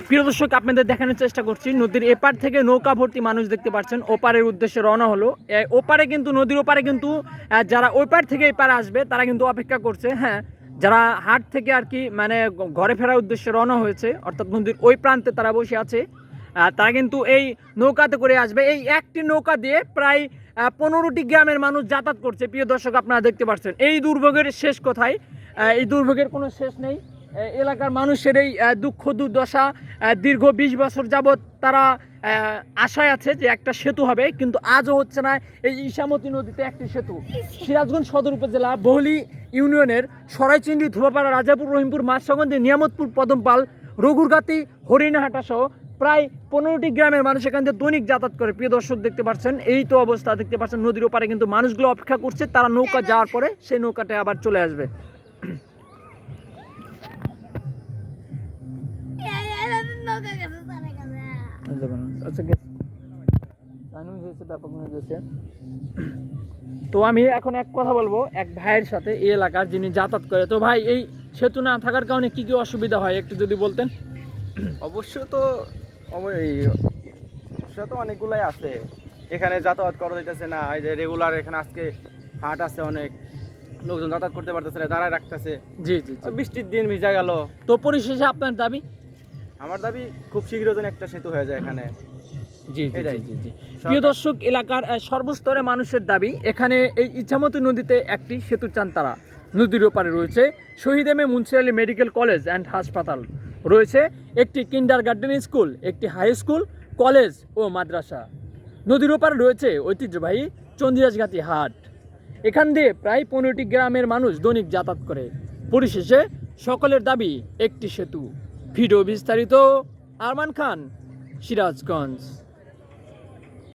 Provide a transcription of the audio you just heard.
প্রিয় দর্শক, আপনাদের দেখানোর চেষ্টা করছি নদীর এপার থেকে নৌকা ভর্তি মানুষ দেখতে পাচ্ছেন ওপারের উদ্দেশ্যে রওনা হলো। ওপারে কিন্তু নদীর ওপারে কিন্তু যারা ওই পার থেকে এপারে আসবে তারা কিন্তু অপেক্ষা করছে। হ্যাঁ, যারা হাট থেকে আর কি মানে ঘরে ফেরার উদ্দেশ্যে রওনা হয়েছে অর্থাৎ নদীর ওই প্রান্তে তারা বসে আছে, তারা কিন্তু এই নৌকাতে করে আসবে। এই একটি নৌকা দিয়ে প্রায় 15টি গ্রামের মানুষ যাতায়াত করছে। প্রিয় দর্শক, আপনারা দেখতে পাচ্ছেন এই দুর্ভোগের শেষ কোথায়? এই দুর্ভোগের কোনো শেষ নেই। এলাকার মানুষের এই দুঃখ দুর্দশা দীর্ঘ 20 বছর যাবৎ তারা আশায় আছে যে একটা সেতু হবে, কিন্তু আজও হচ্ছে না। এই ইসামতি নদীতে একটি সেতু সিরাজগঞ্জ সদর উপজেলা বহলি ইউনিয়নের সরাইচিংড়ি, ধুবাপাড়া, রাজাপুর, রহিমপুর, মাছরাঙ্গি, নিয়ামতপুর, পদমপাল, রঘুরগাতি, হরিণাহাটা সহ প্রায় 15টি গ্রামের মানুষ এখান থেকে দৈনিক যাতায়াত করে। প্রিয় দর্শক, দেখতে পাচ্ছেন এই তো অবস্থা। দেখতে পাচ্ছেন নদীর ওপারে কিন্তু মানুষগুলো অপেক্ষা করছে, তারা নৌকা যাওয়ার পরে সেই নৌকাটা আবার চলে আসবে। তো আমি এখন এক কথা বলবো এক ভাইয়ের সাথে এই এলাকার, যিনি যাতায়াত করে। তো ভাই, এই সেতু না থাকার কারণে কি কি অসুবিধা হয় একটু যদি বলতেন। অবশ্য তো অনেকগুলাই আছে, এখানে যাতায়াত করা যাইতেছে না। এই যে রেগুলার এখানে আজকে হাট আছে, অনেক লোকজন যাতায়াত করতে পারতেছে না, দাঁড়ায় রাখতেছে। জি জি, বৃষ্টির দিন ভিজা গেল। তো পরিশেষে আপনার দাবি? আমার দাবি খুব শীঘ্র যেন একটা সেতু হয়ে যায় এখানে। জি জি জি জি। প্রিয় দর্শক, এলাকার সর্বস্তরে মানুষের দাবি এখানে এই ইছামতি নদীতে একটি সেতু চান তারা। নদীর ওপারে রয়েছে Shaheed M A Munshi Ali medical college and হাসপাতাল, রয়েছে একটি কিন্ডারগার্টেন স্কুল, একটি হাই স্কুল, কলেজ ও মাদ্রাসা। নদীর ওপারে রয়েছে ঐতিহ্যবাহী চন্দিরাজঘাটি হাট। এখান দিয়ে প্রায় 15টি গ্রামের মানুষ দৈনিক যাতায়াত করে। পরিশেষে সকলের দাবি একটি সেতু। ভিডিও বিস্তারিত, আরমান খান, সিরাজগঞ্জ।